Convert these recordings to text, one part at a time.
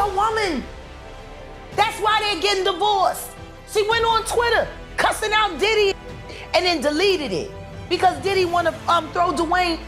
a woman. That's why they're getting divorced. She went on Twitter cussing out Diddy and then deleted it because Diddy want to throw Dwayne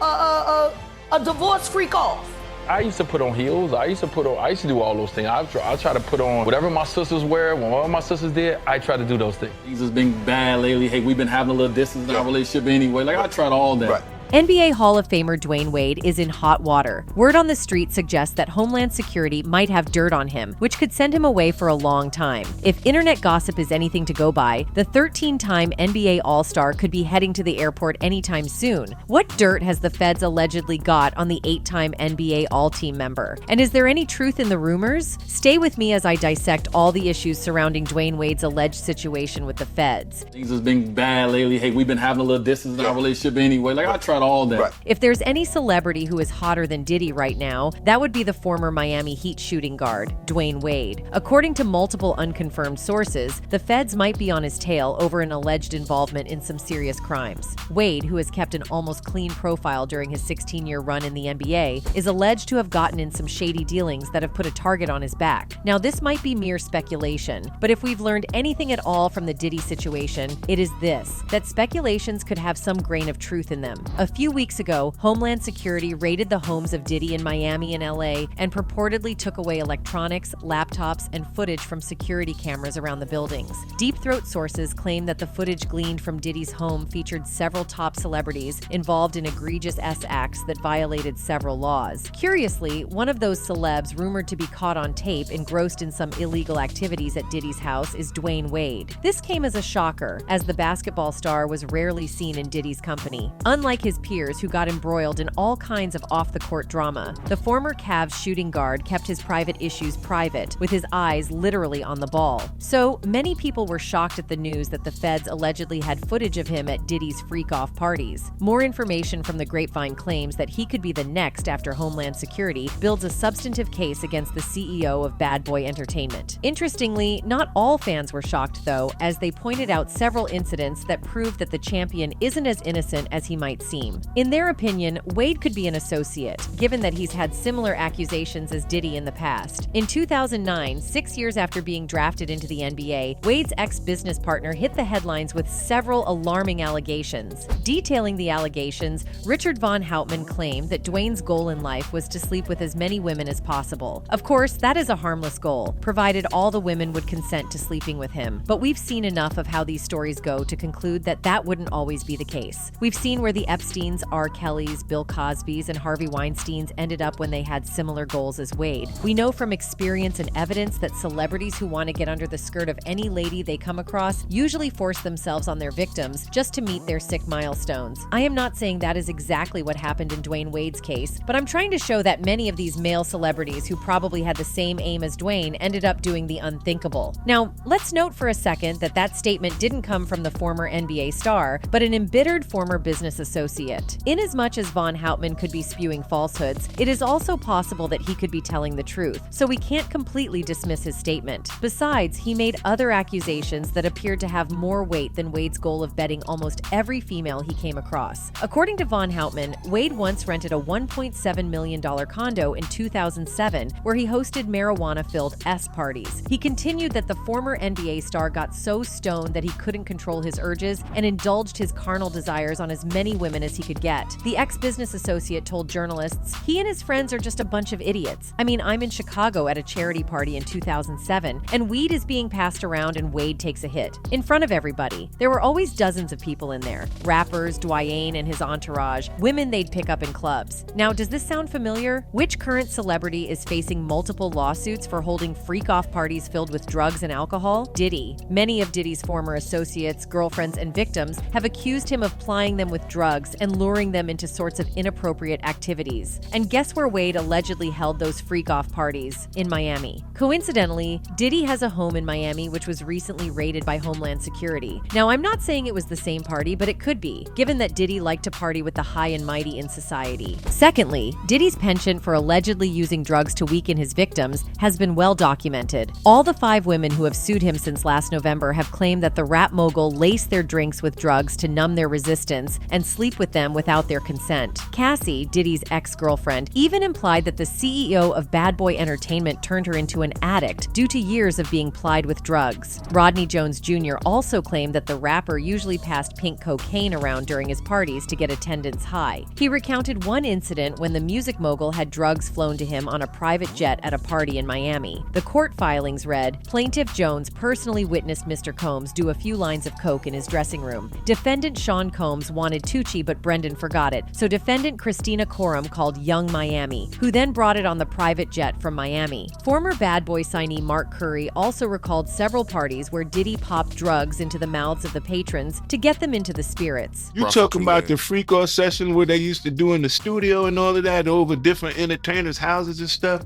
a divorce freak off. I used to put on heels. I used to do all those things. I try to put on whatever my sisters wear. When all my sisters did, I try to do those things. Things has been bad lately. Hey, we've been having a little distance in our relationship anyway. Like, I tried all that. Right. NBA Hall of Famer Dwayne Wade is in hot water. Word on the street suggests that Homeland Security might have dirt on him, which could send him away for a long time. If internet gossip is anything to go by, the 13-time NBA All-Star could be heading to the airport anytime soon. What dirt has the feds allegedly got on the 8-time NBA All-Team member? And is there any truth in the rumors? Stay with me as I dissect all the issues surrounding Dwayne Wade's alleged situation with the feds. Things has been bad lately. Hey, we've been having a little distance in our relationship anyway. Like, I tried all that. Right. If there's any celebrity who is hotter than Diddy right now, that would be the former Miami Heat shooting guard, Dwayne Wade. According to multiple unconfirmed sources, the feds might be on his tail over an alleged involvement in some serious crimes. Wade, who has kept an almost clean profile during his 16-year run in the NBA, is alleged to have gotten in some shady dealings that have put a target on his back. Now, this might be mere speculation, but if we've learned anything at all from the Diddy situation, it is this, that speculations could have some grain of truth in them. A few weeks ago, Homeland Security raided the homes of Diddy in Miami and LA and purportedly took away electronics, laptops, and footage from security cameras around the buildings. Deep Throat sources claim that the footage gleaned from Diddy's home featured several top celebrities involved in egregious acts that violated several laws. Curiously, one of those celebs rumored to be caught on tape engrossed in some illegal activities at Diddy's house is Dwayne Wade. This came as a shocker, as the basketball star was rarely seen in Diddy's company. Unlike his peers who got embroiled in all kinds of off-the-court drama, the former Cavs shooting guard kept his private issues private, with his eyes literally on the ball. So, many people were shocked at the news that the feds allegedly had footage of him at Diddy's freak-off parties. More information from the grapevine claims that he could be the next after Homeland Security builds a substantive case against the CEO of Bad Boy Entertainment. Interestingly, not all fans were shocked, though, as they pointed out several incidents that proved that the champion isn't as innocent as he might seem. In their opinion, Wade could be an associate, given that he's had similar accusations as Diddy in the past. In 2009, 6 years after being drafted into the NBA, Wade's ex-business partner hit the headlines with several alarming allegations. Detailing the allegations, Richard Von Houtman claimed that Dwayne's goal in life was to sleep with as many women as possible. Of course, that is a harmless goal, provided all the women would consent to sleeping with him. But we've seen enough of how these stories go to conclude that that wouldn't always be the case. We've seen where the Epsteins, R. Kellys, Bill Cosbys, and Harvey Weinsteins ended up when they had similar goals as Wade. We know from experience and evidence that celebrities who want to get under the skirt of any lady they come across usually force themselves on their victims just to meet their sick milestones. I am not saying that is exactly what happened in Dwayne Wade's case, but I'm trying to show that many of these male celebrities who probably had the same aim as Dwayne ended up doing the unthinkable. Now, let's note for a second that that statement didn't come from the former NBA star, but an embittered former business associate. Inasmuch as Von Houtman could be spewing falsehoods, it is also possible that he could be telling the truth, so we can't completely dismiss his statement. Besides, he made other accusations that appeared to have more weight than Wade's goal of betting almost every female he came across. According to Von Houtman, Wade once rented a $1.7 million condo in 2007 where he hosted marijuana-filled parties. He continued that the former NBA star got so stoned that he couldn't control his urges and indulged his carnal desires on as many women as he could get. The ex-business associate told journalists, "He and his friends are just a bunch of idiots. I mean, I'm in Chicago at a charity party in 2007, and weed is being passed around and Wade takes a hit. In front of everybody. There were always dozens of people in there. Rappers, Dwayne and his entourage, women they'd pick up in clubs. Now, does this sound familiar? Which current celebrity is facing multiple lawsuits for holding freak-off parties filled with drugs and alcohol? Diddy. Many of Diddy's former associates, girlfriends, and victims have accused him of plying them with drugs and luring them into sorts of inappropriate activities. And guess where Wade allegedly held those freak-off parties? In Miami. Coincidentally, Diddy has a home in Miami which was recently raided by Homeland Security. Now, I'm not saying it was the same party, but it could be, given that Diddy liked to party with the high and mighty in society. Secondly, Diddy's penchant for allegedly using drugs to weaken his victims has been well documented. All the 5 women who have sued him since last November have claimed that the rap mogul laced their drinks with drugs to numb their resistance and sleep with them without their consent. Cassie, Diddy's ex-girlfriend, even implied that the CEO of Bad Boy Entertainment turned her into an addict due to years of being plied with drugs. Rodney Jones Jr. also claimed that the rapper usually passed pink cocaine around during his parties to get attendance high. He recounted one incident when the music mogul had drugs flown to him on a private jet at a party in Miami. The court filings read, Plaintiff Jones personally witnessed Mr. Combs do a few lines of coke in his dressing room. Defendant Sean Combs wanted Tucci, but Brendan forgot it, so defendant Christina Coram called Young Miami, who then brought it on the private jet from Miami. Former Bad Boy signee Mark Curry also recalled several parties where Diddy popped drugs into the mouths of the patrons to get them into the spirits. You talking about the freak-off session where they used to do in the studio and all of that over different entertainers' houses and stuff?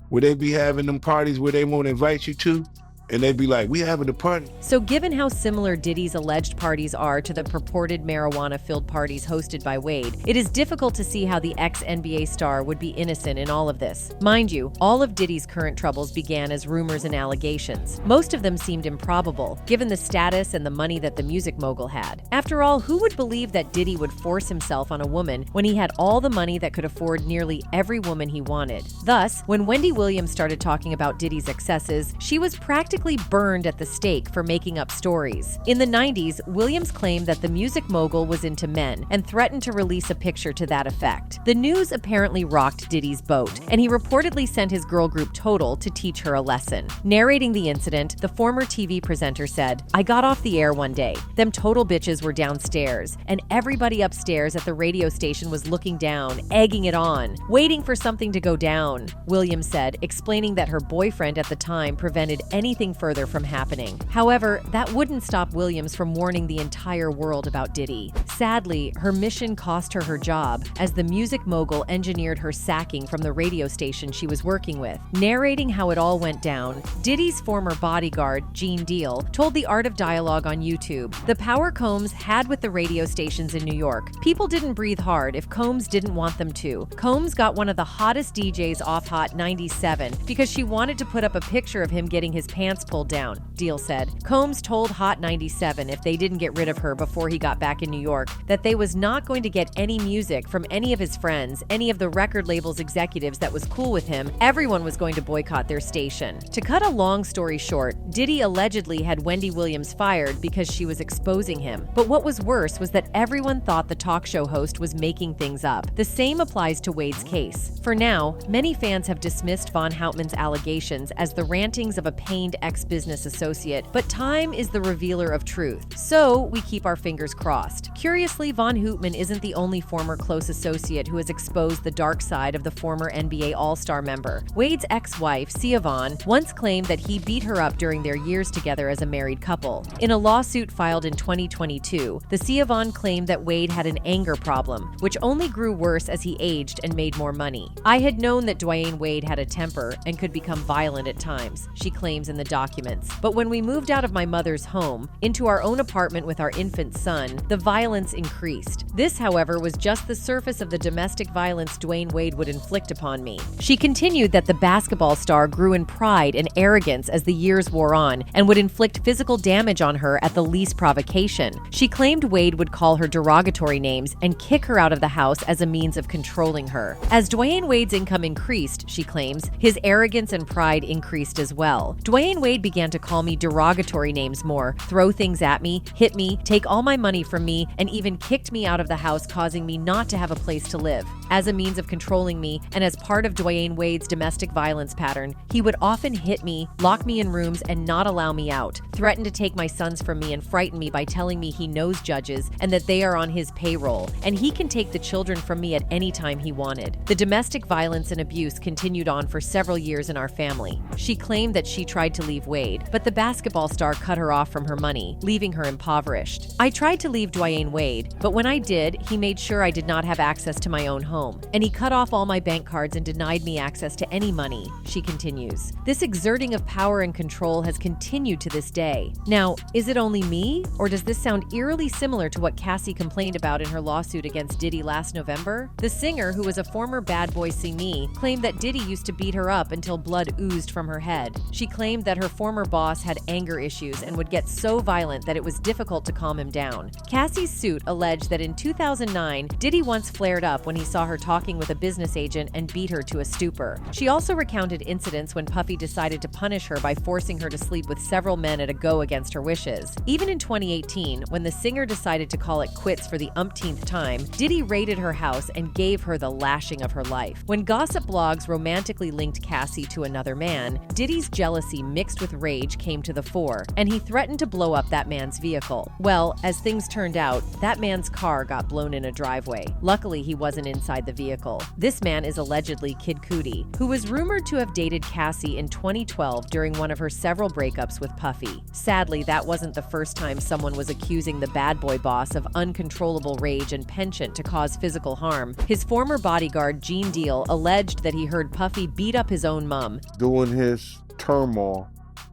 Where they be having them parties where they won't invite you to? And they'd be like, we having a party. So given how similar Diddy's alleged parties are to the purported marijuana-filled parties hosted by Wade, it is difficult to see how the ex-NBA star would be innocent in all of this. Mind you, all of Diddy's current troubles began as rumors and allegations. Most of them seemed improbable, given the status and the money that the music mogul had. After all, who would believe that Diddy would force himself on a woman when he had all the money that could afford nearly every woman he wanted? Thus, when Wendy Williams started talking about Diddy's excesses, she was practically burned at the stake for making up stories. In the 90s, Williams claimed that the music mogul was into men and threatened to release a picture to that effect. The news apparently rocked Diddy's boat, and he reportedly sent his girl group Total to teach her a lesson. Narrating the incident, the former TV presenter said, I got off the air one day. Them Total bitches were downstairs, and everybody upstairs at the radio station was looking down, egging it on, waiting for something to go down, Williams said, explaining that her boyfriend at the time prevented anything further from happening. However, that wouldn't stop Williams from warning the entire world about Diddy. Sadly, her mission cost her her job, as the music mogul engineered her sacking from the radio station she was working with. Narrating how it all went down, Diddy's former bodyguard, Gene Deal, told The Art of Dialogue on YouTube, the power Combs had with the radio stations in New York. People didn't breathe hard if Combs didn't want them to. Combs got one of the hottest DJs off Hot 97 because she wanted to put up a picture of him getting his pants pulled down, Deal said. Combs told Hot 97 if they didn't get rid of her before he got back in New York, that they was not going to get any music from any of his friends, any of the record label's executives that was cool with him. Everyone was going to boycott their station. To cut a long story short, Diddy allegedly had Wendy Williams fired because she was exposing him. But what was worse was that everyone thought the talk show host was making things up. The same applies to Wade's case. For now, many fans have dismissed Von Houtman's allegations as the rantings of a pained ex-business associate, but time is the revealer of truth. So we keep our fingers crossed. Curiously, Von Houtman isn't the only former close associate who has exposed the dark side of the former NBA All-Star member. Wade's ex-wife, Sia Von, once claimed that he beat her up during their years together as a married couple. In a lawsuit filed in 2022, the Sia Von claimed that Wade had an anger problem, which only grew worse as he aged and made more money. I had known that Dwayne Wade had a temper and could become violent at times, she claims in the documents. But when we moved out of my mother's home into our own apartment with our infant son, the violence increased. This, however, was just the surface of the domestic violence Dwayne Wade would inflict upon me. She continued that the basketball star grew in pride and arrogance as the years wore on and would inflict physical damage on her at the least provocation. She claimed Wade would call her derogatory names and kick her out of the house as a means of controlling her. As Dwayne Wade's income increased, she claims, his arrogance and pride increased as well. Dwayne Wade began to call me derogatory names more, throw things at me, hit me, take all my money from me, and even kicked me out of the house, causing me not to have a place to live. As a means of controlling me, and as part of Dwayne Wade's domestic violence pattern, he would often hit me, lock me in rooms, and not allow me out, threaten to take my sons from me and frighten me by telling me he knows judges and that they are on his payroll, and he can take the children from me at any time he wanted. The domestic violence and abuse continued on for several years in our family. She claimed that she tried to leave Wade, but the basketball star cut her off from her money, leaving her impoverished. I tried to leave Dwayne Wade, but when I did, he made sure I did not have access to my own home, and he cut off all my bank cards and denied me access to any money, she continues. This exerting of power and control has continued to this day. Now, is it only me, or does this sound eerily similar to what Cassie complained about in her lawsuit against Diddy last November? The singer, who was a former Bad Boy signee, claimed that Diddy used to beat her up until blood oozed from her head. She claimed that that her former boss had anger issues and would get so violent that it was difficult to calm him down. Cassie's suit alleged that in 2009, Diddy once flared up when he saw her talking with a business agent and beat her to a stupor. She also recounted incidents when Puffy decided to punish her by forcing her to sleep with several men at a go against her wishes. Even in 2018, when the singer decided to call it quits for the umpteenth time, Diddy raided her house and gave her the lashing of her life. When gossip blogs romantically linked Cassie to another man, Diddy's jealousy mixed with rage came to the fore, and he threatened to blow up that man's vehicle. Well, as things turned out, that man's car got blown in a driveway. Luckily, he wasn't inside the vehicle. This man is allegedly Kid Cudi, who was rumored to have dated Cassie in 2012 during one of her several breakups with Puffy. Sadly, that wasn't the first time someone was accusing the bad boy boss of uncontrollable rage and penchant to cause physical harm. His former bodyguard, Gene Deal, alleged that he heard Puffy beat up his own mom. During his turmoil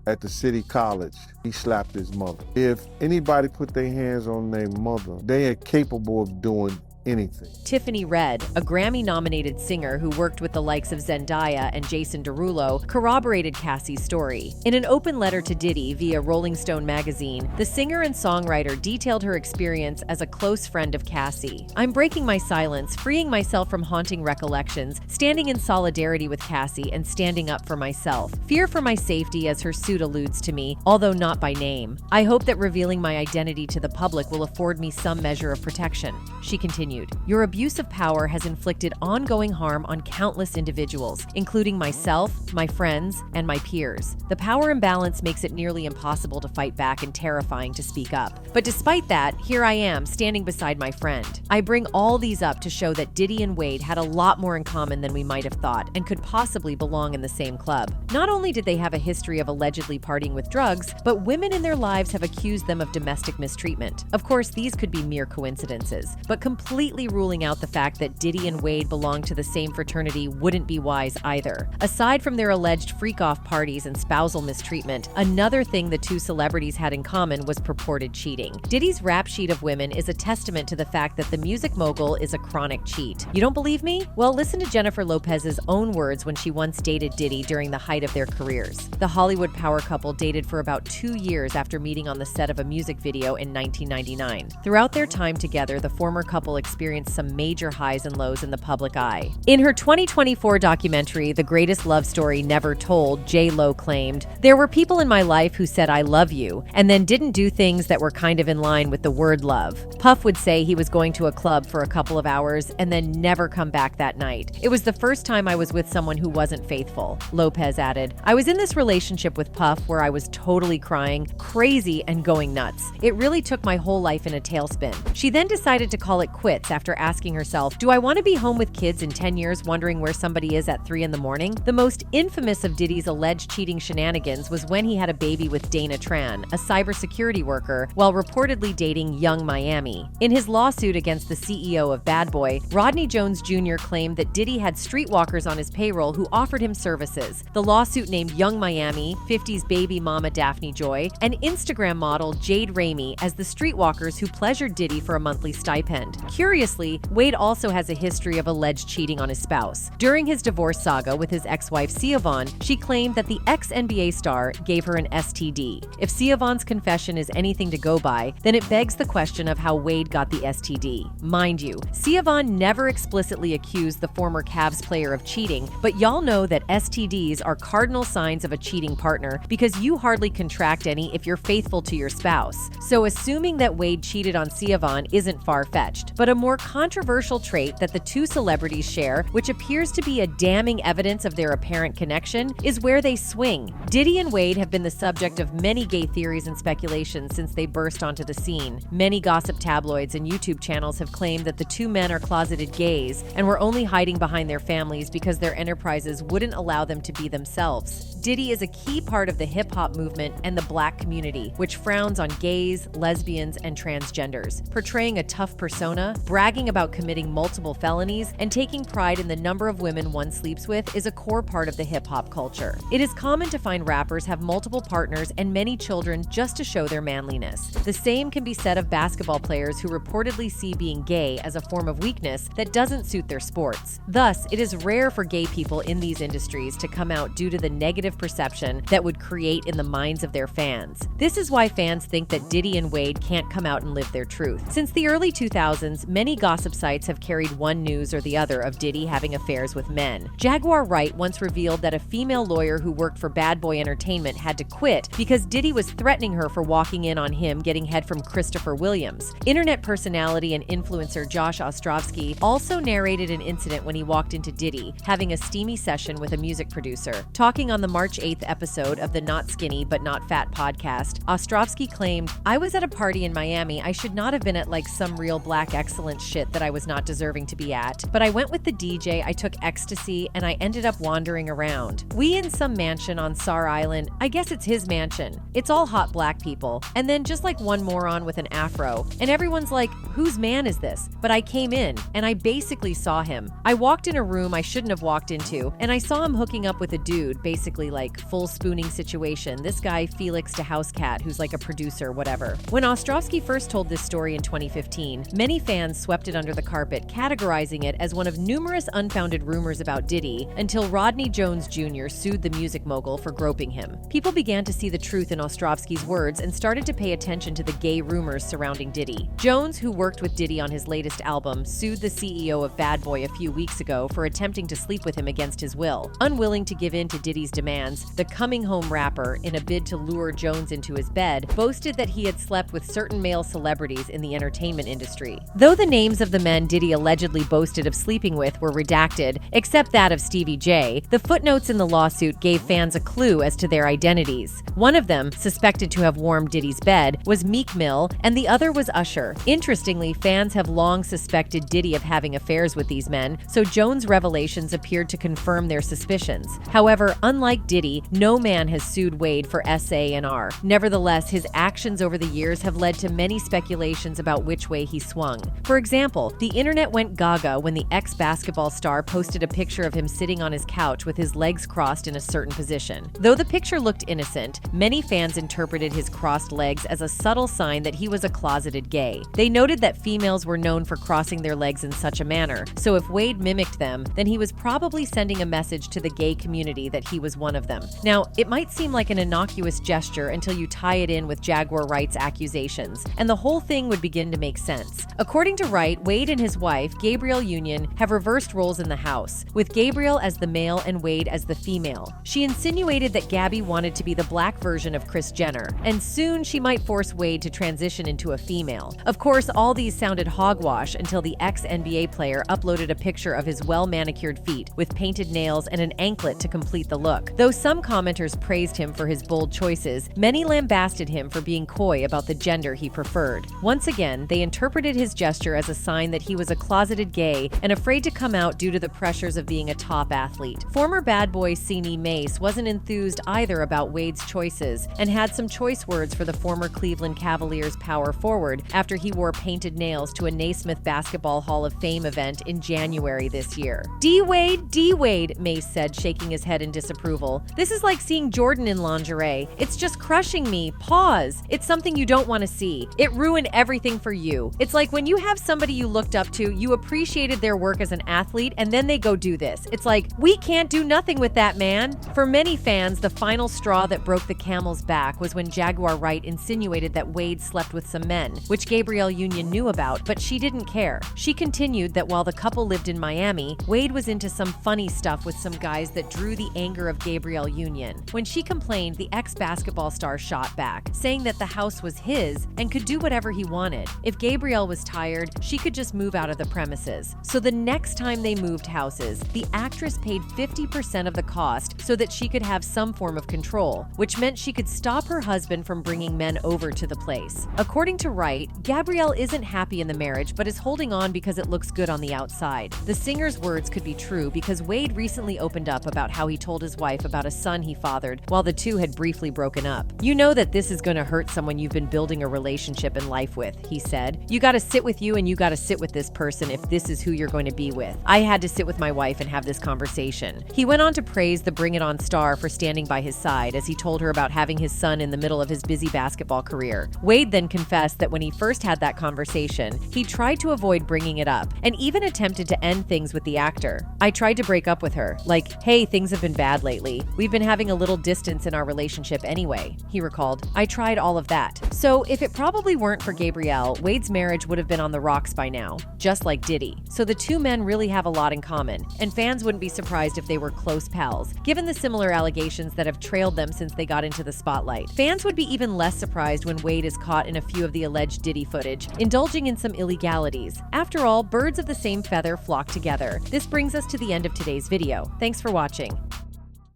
at the city college, he slapped his mother. If anybody put their hands on their mother, they are capable of doing anything. Tiffany Red, a Grammy-nominated singer who worked with the likes of Zendaya and Jason Derulo, corroborated Cassie's story. In an open letter to Diddy via Rolling Stone magazine, the singer and songwriter detailed her experience as a close friend of Cassie. "I'm breaking my silence, freeing myself from haunting recollections, standing in solidarity with Cassie and standing up for myself. Fear for my safety, as her suit alludes to me, although not by name. I hope that revealing my identity to the public will afford me some measure of protection." She continued, "Your abuse of power has inflicted ongoing harm on countless individuals, including myself, my friends, and my peers. The power imbalance makes it nearly impossible to fight back and terrifying to speak up. But despite that, here I am, standing beside my friend. I bring all these up to show that Diddy and Wade had a lot more in common than we might have thought and could possibly belong in the same club. Not only did they have a history of allegedly partying with drugs, but women in their lives have accused them of domestic mistreatment. Of course, these could be mere coincidences, but completely ruling out the fact that Diddy and Wade belonged to the same fraternity wouldn't be wise either. Aside from their alleged freak-off parties and spousal mistreatment, another thing the two celebrities had in common was purported cheating. Diddy's rap sheet of women is a testament to the fact that the music mogul is a chronic cheat. You don't believe me? Well, listen to Jennifer Lopez's own words when she once dated Diddy during the height of their careers. The Hollywood power couple dated for about 2 years after meeting on the set of a music video in 1999. Throughout their time together, the former couple experienced some major highs and lows in the public eye. In her 2024 documentary, The Greatest Love Story Never Told, J.Lo claimed, "There were people in my life who said I love you, and then didn't do things that were kind of in line with the word love. Puff would say he was going to a club for a couple of hours and then never come back that night. It was the first time I was with someone who wasn't faithful." Lopez added, "I was in this relationship with Puff where I was totally crying, crazy, and going nuts. It really took my whole life in a tailspin." She then decided to call it quits after asking herself, "Do I want to be home with kids in 10 years wondering where somebody is at 3 in the morning?" The most infamous of Diddy's alleged cheating shenanigans was when he had a baby with Dana Tran, a cybersecurity worker, while reportedly dating Young Miami. In his lawsuit against the CEO of Bad Boy, Rodney Jones Jr. claimed that Diddy had streetwalkers on his payroll who offered him services. The lawsuit named Young Miami, 50's baby mama Daphne Joy, and Instagram model Jade Ramey as the streetwalkers who pleasured Diddy for a monthly stipend. Curiously, Wade also has a history of alleged cheating on his spouse. During his divorce saga with his ex-wife Siobhan, she claimed that the ex-NBA star gave her an STD. If Siobhan's confession is anything to go by, then it begs the question of how Wade got the STD. Mind you, Siobhan never explicitly accused the former Cavs player of cheating, but y'all know that STDs are cardinal signs of a cheating partner because you hardly contract any if you're faithful to your spouse. So assuming that Wade cheated on Siobhan isn't far-fetched, but a more controversial trait that the two celebrities share, which appears to be a damning evidence of their apparent connection, is where they swing. Diddy and Wade have been the subject of many gay theories and speculation since they burst onto the scene. Many gossip tabloids and YouTube channels have claimed that the two men are closeted gays and were only hiding behind their families because their enterprises wouldn't allow them to be themselves. Diddy is a key part of the hip-hop movement and the Black community, which frowns on gays, lesbians, and transgenders. Portraying a tough persona, bragging about committing multiple felonies and taking pride in the number of women one sleeps with is a core part of the hip-hop culture. It is common to find rappers have multiple partners and many children just to show their manliness. The same can be said of basketball players who reportedly see being gay as a form of weakness that doesn't suit their sports. Thus, it is rare for gay people in these industries to come out due to the negative perception that would create in the minds of their fans. This is why fans think that Diddy and Wade can't come out and live their truth. Since the early 2000s, many gossip sites have carried one news or the other of Diddy having affairs with men. Jaguar Wright once revealed that a female lawyer who worked for Bad Boy Entertainment had to quit because Diddy was threatening her for walking in on him getting head from Christopher Williams. Internet personality and influencer Josh Ostrovsky also narrated an incident when he walked into Diddy, having a steamy session with a music producer. Talking on the March 8th episode of the Not Skinny But Not Fat podcast, Ostrovsky claimed, "I was at a party in Miami. I should not have been at like some real black excellence shit that I was not deserving to be at. But I went with the DJ, I took ecstasy, and I ended up wandering around. We in some mansion on Sar Island. I guess it's his mansion. It's all hot black people. And then just like one moron with an afro. And everyone's like, whose man is this? But I came in, and I basically saw him. I walked in a room I shouldn't have walked into, and I saw him hooking up with a dude, basically like full spooning situation. This guy, Felix de Housecat, who's like a producer, whatever." When Ostrovsky first told this story in 2015, many fans swept it under the carpet, categorizing it as one of numerous unfounded rumors about Diddy, until Rodney Jones Jr. sued the music mogul for groping him. People began to see the truth in Ostrovsky's words and started to pay attention to the gay rumors surrounding Diddy. Jones, who worked with Diddy on his latest album, sued the CEO of Bad Boy a few weeks ago for attempting to sleep with him against his will. Unwilling to give in to Diddy's demands, the coming home rapper, in a bid to lure Jones into his bed, boasted that he had slept with certain male celebrities in the entertainment industry. Though the names of the men Diddy allegedly boasted of sleeping with were redacted, except that of Stevie J, the footnotes in the lawsuit gave fans a clue as to their identities. One of them, suspected to have warmed Diddy's bed, was Meek Mill, and the other was Usher. Interestingly, fans have long suspected Diddy of having affairs with these men, so Jones' revelations appeared to confirm their suspicions. However, unlike Diddy, no man has sued Wade for SA&R. Nevertheless, his actions over the years have led to many speculations about which way he swung. For example, the internet went gaga when the ex-basketball star posted a picture of him sitting on his couch with his legs crossed in a certain position. Though the picture looked innocent, many fans interpreted his crossed legs as a subtle sign that he was a closeted gay. They noted that females were known for crossing their legs in such a manner, so if Wade mimicked them, then he was probably sending a message to the gay community that he was one of them. Now, it might seem like an innocuous gesture until you tie it in with Jaguar Wright's accusations, and the whole thing would begin to make sense. According to Wright, Wade and his wife, Gabrielle Union, have reversed roles in the house, with Gabrielle as the male and Wade as the female. She insinuated that Gabby wanted to be the black version of Kris Jenner, and soon she might force Wade to transition into a female. Of course, all these sounded hogwash until the ex-NBA player uploaded a picture of his well-manicured feet with painted nails and an anklet to complete the look. Though some commenters praised him for his bold choices, many lambasted him for being coy about the gender he preferred. Once again, they interpreted his gesture as a sign that he was a closeted gay and afraid to come out due to the pressures of being a top athlete. Former Bad Boy Sini Mace wasn't enthused either about Wade's choices and had some choice words for the former Cleveland Cavaliers power forward after he wore painted nails to a Naismith Basketball Hall of Fame event in January this year. D-Wade, Mace said, shaking his head in disapproval. "This is like seeing Jordan in lingerie. It's just crushing me. Pause. It's something you don't want to see. It ruined everything for you. It's like when you have somebody you looked up to, you appreciated their work as an athlete, and then they go do this. It's like, we can't do nothing with that, man." For many fans, the final straw that broke the camel's back was when Jaguar Wright insinuated that Wade slept with some men, which Gabrielle Union knew about, but she didn't care. She continued that while the couple lived in Miami, Wade was into some funny stuff with some guys that drew the anger of Gabrielle Union. When she complained, the ex-basketball star shot back, saying that the house was his and could do whatever he wanted. If Gabrielle was tired, she could just move out of the premises. So the next time they moved houses, the actress paid 50% of the cost so that she could have some form of control, which meant she could stop her husband from bringing men over to the place. According to Wright, Gabrielle isn't happy in the marriage but is holding on because it looks good on the outside. The singer's words could be true because Wade recently opened up about how he told his wife about a son he fathered while the two had briefly broken up. "You know that this is going to hurt someone you've been building a relationship and life with," he said. "You got to sit with you you, and you got to sit with this person if this is who you're going to be with. I had to sit with my wife and have this conversation. He went on to praise the Bring It On star for standing by his side as he told her about having his son in the middle of his busy basketball career. Wade then confessed that when he first had that conversation, he tried to avoid bringing it up and even attempted to end things with the actor. I tried to break up with her, like, hey, things have been bad lately. We've been having a little distance in our relationship anyway, he recalled. I tried all of that. So if it probably weren't for Gabrielle, Wade's marriage would have been on the rocks by now, just like Diddy. So the two men really have a lot in common, and fans wouldn't be surprised if they were close pals, given the similar allegations that have trailed them since they got into the spotlight. Fans would be even less surprised when Wade is caught in a few of the alleged Diddy footage, indulging in some illegalities. After all, birds of the same feather flock together. This brings us to the end of today's video. Thanks for watching.